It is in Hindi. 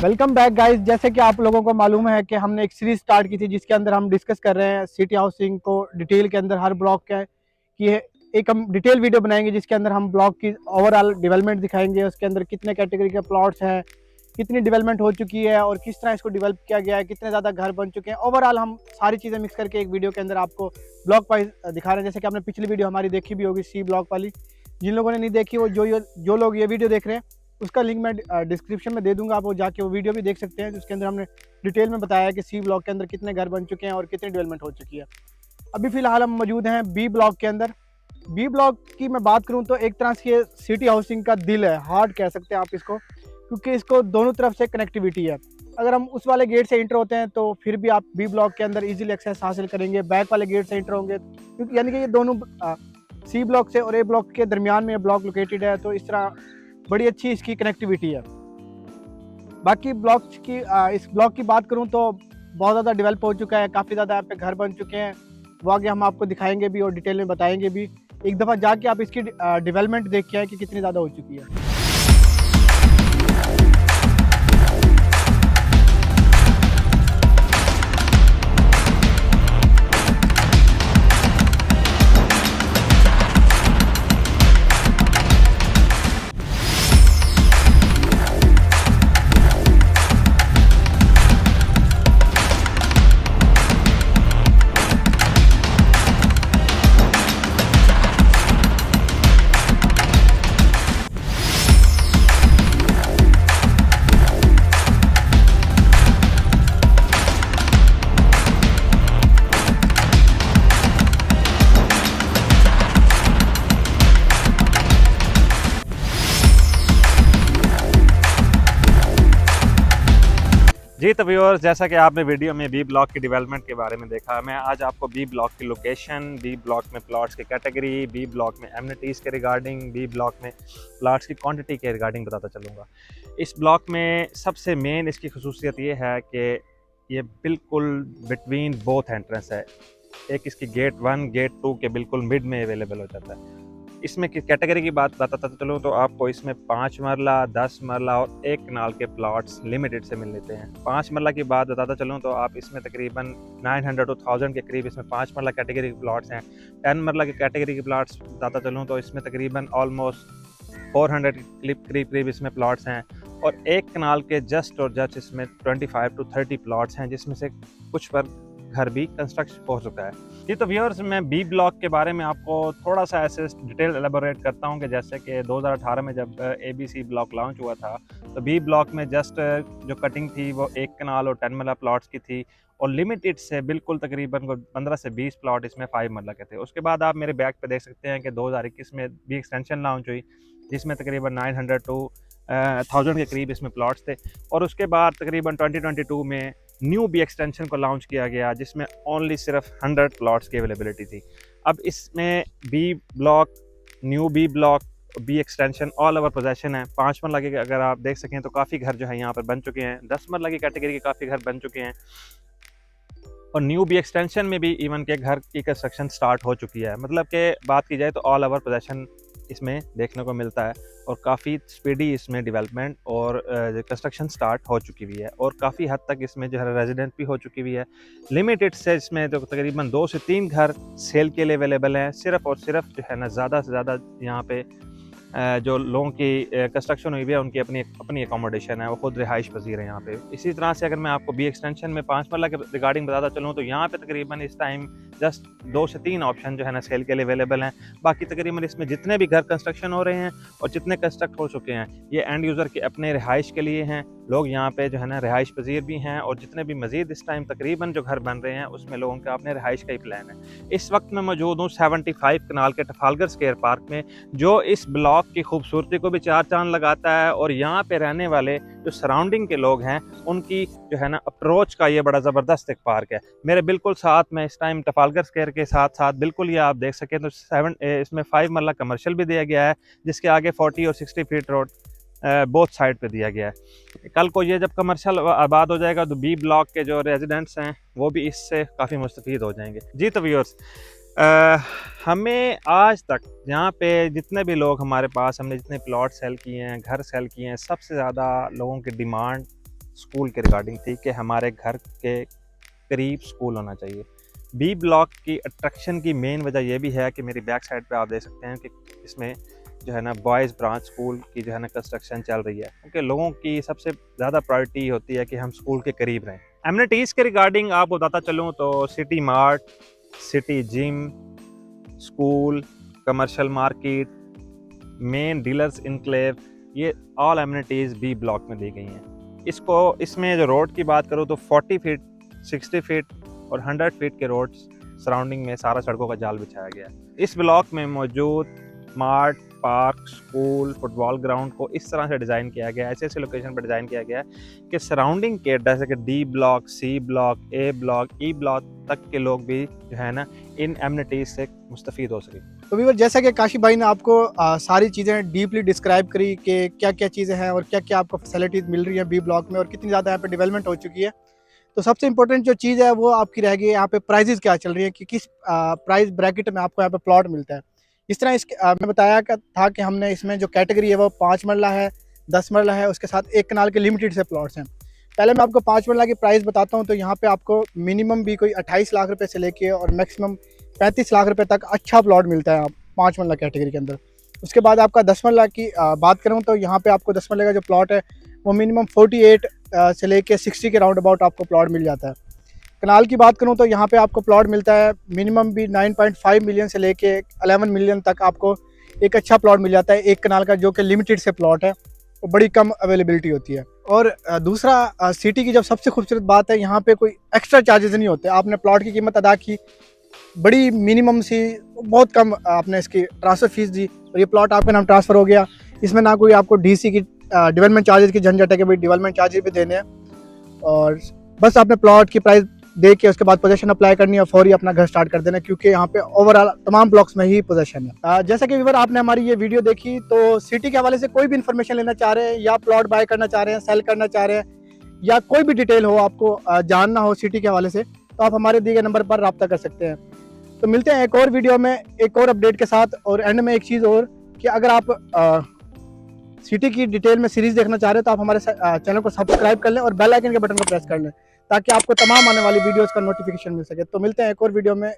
Welcome back guys. जैसे कि आप लोगों को मालूम है कि हमने एक सीरीज स्टार्ट की थी जिसके अंदर हम डिस्कस कर रहे हैं सिटी हाउसिंग को डिटेल के अंदर हर ब्लॉक का कि एक हम डिटेल वीडियो बनाएंगे जिसके अंदर हम ब्लॉक की ओवरऑल डेवलपमेंट दिखाएंगे, उसके अंदर कितने कैटेगरी के प्लॉट्स हैं, कितनी डेवलपमेंट हो चुकी है और किस तरह इसको डेवलप किया गया है, कितने ज़्यादा घर बन चुके हैं। ओवरऑल हम सारी चीज़ें मिक्स करके एक वीडियो के अंदर आपको ब्लॉक वाइज दिखा रहे हैं। जैसे कि आपने पिछली वीडियो हमारी देखी भी होगी सी ब्लॉक वाली। जिन लोगों ने नहीं देखी वो जो लोग ये वीडियो देख रहे हैं उसका लिंक मैं डिस्क्रिप्शन में दे दूंगा, आप वो जाके वो वीडियो भी देख सकते हैं जिसके अंदर हमने डिटेल में बताया है कि सी ब्लॉक के अंदर कितने घर बन चुके हैं और कितनी डेवलपमेंट हो चुकी है। अभी फिलहाल हम मौजूद हैं बी ब्लॉक के अंदर। बी ब्लॉक की मैं बात करूं तो एक तरह से ये सिटी हाउसिंग का दिल है, हार्ट कह सकते हैं आप इसको, क्योंकि इसको दोनों तरफ से कनेक्टिविटी है। अगर हम उस वाले गेट से इंटर होते हैं तो फिर भी आप बी ब्लॉक के अंदर इजीली एक्सेस हासिल करेंगे, बैक वाले गेट से इंटर होंगे क्योंकि यानी कि ये दोनों सी ब्लॉक से और ए ब्लॉक के दरमियान में ब्लॉक लोकेटेड है, तो इस तरह बड़ी अच्छी इसकी कनेक्टिविटी है। बाकी ब्लॉक्स की इस ब्लॉक की बात करूं तो बहुत ज़्यादा डेवलप हो चुका है, काफ़ी ज़्यादा यहाँ पे घर बन चुके हैं। वो आगे हम आपको दिखाएंगे भी और डिटेल में बताएंगे भी। एक दफ़ा जाके आप इसकी डेवलपमेंट देख के आए कि कितनी ज़्यादा हो चुकी है। जी तो व्यूअर्स, जैसा कि आपने वीडियो में बी ब्लॉक की डेवलपमेंट के बारे में देखा, मैं आज आपको बी ब्लॉक की लोकेशन, बी ब्लॉक में प्लॉट्स की कैटेगरी, बी ब्लॉक में एमिनिटीज़ के रिगार्डिंग, बी ब्लॉक में प्लॉट्स की क्वांटिटी के रिगार्डिंग बताता चलूँगा। इस ब्लॉक में सबसे मेन इसकी खसूसियत ये है कि ये बिल्कुल बिटवीन बोथ एंट्रेंस है। एक इसकी गेट 1 गेट 2 के बिल्कुल मिड में अवेलेबल हो जाता है। इसमें किस कैटेगरी की बात बताता चलूँ तो आपको इसमें 5 मरला, 10 मरला और 1 कनाल के प्लॉट्स लिमिटेड से मिल लेते हैं। 5 मरला की बात बताता चलूँ तो आप इसमें तकरीबन 900 to 1000 के करीब इसमें 5 मरला कैटेगरी के प्लॉट्स हैं। 10 मरला की कैटेगरी के प्लॉट्स बताता चलूँ तो इसमें तकरीबन ऑलमोस्ट 400 के करीब इसमें प्लॉट्स हैं और 1 कनाल के जस्ट और जस्ट इसमें 25 to 30 प्लॉट्स हैं, जिसमें से कुछ पर घर भी कंस्ट्रक्शन हो चुका है। जी तो व्यूअर्स, मैं बी ब्लॉक के बारे में आपको थोड़ा सा ऐसे डिटेल एलेबोरेट करता हूँ कि जैसे कि 2018 में जब ABC ब्लॉक लॉन्च हुआ था तो बी ब्लॉक में जस्ट जो कटिंग थी वो 1 कनाल और 10 मरला प्लॉट्स की थी और लिमिटेड से बिल्कुल तकरीबन 15 से 20 प्लॉट इसमें 5 मरला के थे। उसके बाद आप मेरे बैक पे देख सकते हैं कि 2021 में बी एक्सटेंशन लॉन्च हुई जिसमें तकरीबन 900 to 1000 के करीब इसमें प्लॉट्स थे और उसके बाद तकरीबन 2022 में न्यू बी एक्सटेंशन को लॉन्च किया गया जिसमें ओनली सिर्फ 100 प्लॉट्स की अवेलेबिलिटी थी। अब इसमें B block, new B block, B extension all over possession है। 5 मरला के अगर आप देख सकें तो काफ़ी घर जो है यहाँ पर बन चुके हैं। 10 मरला की कैटेगरी के काफ़ी घर बन चुके हैं और न्यू बी एक्सटेंशन में भी इवन के घर की कंस्ट्रक्शन स्टार्ट हो चुकी है। मतलब कि बात की जाए तो ऑल ओवर पोजेशन इसमें देखने को मिलता है और काफ़ी स्पीडी इसमें डेवलपमेंट और कंस्ट्रक्शन स्टार्ट हो चुकी हुई है और काफ़ी हद तक इसमें जो है रेजिडेंट भी हो चुकी हुई है। लिमिटेड से इसमें तो तकरीबन 2 से 3 घर सेल के लिए अवेलेबल हैं। सिर्फ और सिर्फ जो है ना ज़्यादा से ज़्यादा यहाँ पे जो लोगों की कंस्ट्रक्शन हुई है उनकी अपनी अकोमोडेशन है, वो खुद रिहाइश पजीर है यहाँ पे। इसी तरह से अगर मैं आपको बी एक्सटेंशन में 5 मरला के रिगार्डिंग बताता चलूँ तो यहाँ पे तकरीबन इस टाइम जस्ट 2 से 3 ऑप्शन जो है ना सेल के लिए अवेलेबल हैं। बाकी तकरीबन इसमें जितने भी घर कंस्ट्रक्शन हो रहे हैं और जितने कंस्ट्रक्ट हो चुके हैं ये एंड यूज़र के अपने रिहाइश के लिए हैं। लोग यहाँ पे जो है ना रिहाइश पजीर भी हैं और जितने भी मज़ीद इस टाइम तकरीबन जो घर बन रहे हैं उसमें लोगों का अपने रिहाइश का ही प्लान है। इस वक्त मैं मौजूद हूँ 75 कनाल के ट्रफालगर स्क्वायर पार्क में, जो इस ब्लॉक की खूबसूरती को भी चार चांद लगाता है और यहाँ पे रहने वाले जो सराउंडिंग के लोग हैं उनकी जो है ना अप्रोच का ये बड़ा ज़बरदस्त एक पार्क है। मेरे बिल्कुल साथ में इस टाइम ट्रफालगर स्क्वायर के साथ साथ बिल्कुल ये आप देख सकें तो इसमें 5 मरला कमर्शियल भी दिया गया है जिसके आगे 40 और 60 फीट रोड बोथ साइड पे दिया गया है। कल को ये जब कमर्शियल आबाद हो जाएगा तो बी ब्लॉक के जो रेजिडेंट्स हैं वो भी इससे काफ़ी मुस्तफ़ीद हो जाएंगे। जी तो व्यूअर्स, हमें आज तक यहाँ पे जितने भी लोग हमारे पास, हमने जितने प्लॉट सेल किए हैं, घर सेल किए हैं, सबसे ज़्यादा लोगों की डिमांड स्कूल के रिगार्डिंग थी कि हमारे घर के करीब स्कूल होना चाहिए। बी ब्लॉक की अट्रैक्शन की मेन वजह यह भी है कि मेरी बैक साइड पे आप देख सकते हैं कि इसमें जो है ना बॉयज़ ब्रांच स्कूल की जो है ना कंस्ट्रक्शन चल रही है, क्योंकि लोगों की सबसे ज़्यादा प्रायोरिटी होती है कि हम स्कूल के करीब रहें। एमिनिटीज़ के रिगार्डिंग आपको बताता चलूँ तो city mart, city gym, school, commercial market, main dealers enclave, ये ऑल एमिनिटीज़ बी ब्लॉक में दी गई हैं। इसमें जो रोड की बात करूँ तो 40 फीट, 60 फीट और 100 फीट के रोड सराउंडिंग में सारा सड़कों का जाल बिछाया गया है। इस ब्लॉक में मौजूद mart, park, school, football ground को इस तरह से डिज़ाइन किया गया है, ऐसे लोकेशन पर डिज़ाइन किया गया है कि सराउंडिंग के जैसे कि डी ब्लॉक, सी ब्लॉक, ए ब्लॉक, ई ब्लॉक तक के लोग भी जो है ना इन एमिनिटीज़ से मुस्तफ़ीद हो सके। तो व्यूअर, जैसा कि काशी भाई ने आपको सारी चीज़ें डीपली डिस्क्राइब करी कि क्या क्या चीज़ें हैं और क्या क्या आपको फैसिलिटीज़ मिल रही हैं बी ब्लॉक में और कितनी ज़्यादा यहाँ पे डेवलपमेंट हो चुकी है, तो सबसे इंपॉर्टेंट जो चीज़ है वो आपकी रह गई यहाँ पे प्राइजेस क्या चल रही है कि किस प्राइस ब्रैकेट में आपको यहाँ पे प्लॉट मिलता है। इस तरह मैं बताया था कि हमने इसमें जो कैटेगरी है वो 5 मरला है, 10 मरला है, उसके साथ 1 कनाल के लिमिटेड से प्लॉट्स हैं। पहले मैं आपको 5 मरला की प्राइस बताता हूँ। तो यहाँ पे आपको मिनिमम भी कोई 28 लाख रुपए से लेके और मैक्सिमम 35 लाख रुपए तक अच्छा प्लॉट मिलता है 5 मरला कैटेगरी के अंदर। उसके बाद आपका 10 मरला की बात करूँ तो यहाँ पे आपको 10 मरले का जो प्लॉट है वो मिनिमम 48 से लेके 60 के राउंड अबाउट आपको प्लॉट मिल जाता है। कनाल की बात करूँ तो यहाँ पे आपको प्लॉट मिलता है मिनिमम भी 9.5 मिलियन से लेके 11 मिलियन तक आपको एक अच्छा प्लॉट मिल जाता है 1 कनाल का, जो कि लिमिटेड से प्लॉट है, वो बड़ी कम अवेलेबिलिटी होती है। और दूसरा सिटी की जब सबसे खूबसूरत बात है, यहाँ पे कोई एक्स्ट्रा चार्जेस नहीं होते। आपने प्लॉट की कीमत अदा की, बड़ी मिनिमम सी, बहुत कम आपने इसकी ट्रांसफ़र फीस दी और ये प्लॉट आपके नाम ट्रांसफ़र हो गया। इसमें ना कोई आपको डीसी की डेवलपमेंट चार्जेस की झंझट है कि भाई डेवलपमेंट चार्जेस भी देने हैं, और बस आपने प्लॉट की प्राइस दे के उसके बाद पोजेशन अप्लाई करनी है और फौरी अपना घर स्टार्ट कर देना, क्योंकि यहाँ पे ओवरऑल तमाम ब्लॉक्स में ही पोजेशन है। जैसा कि व्यूअर आपने हमारी ये वीडियो देखी, तो सिटी के हवाले से कोई भी इन्फॉर्मेशन लेना चाह रहे हैं या प्लॉट बाय करना चाह रहे हैं, सेल करना चाह रहे हैं, या कोई भी डिटेल हो आपको जानना हो सिटी के हवाले से, तो आप हमारे दिए गए नंबर पर रब्ता कर सकते हैं। तो मिलते हैं एक और वीडियो में एक और अपडेट के साथ। और एंड में एक चीज़ और कि अगर आप सिटी की डिटेल में सीरीज देखना चाह रहे हैं तो आप हमारे चैनल को सब्सक्राइब कर लें और बेल आइकन के बटन को प्रेस कर लें, ताकि आपको तमाम आने वाली वीडियोस का नोटिफिकेशन मिल सके। तो मिलते हैं एक और वीडियो में।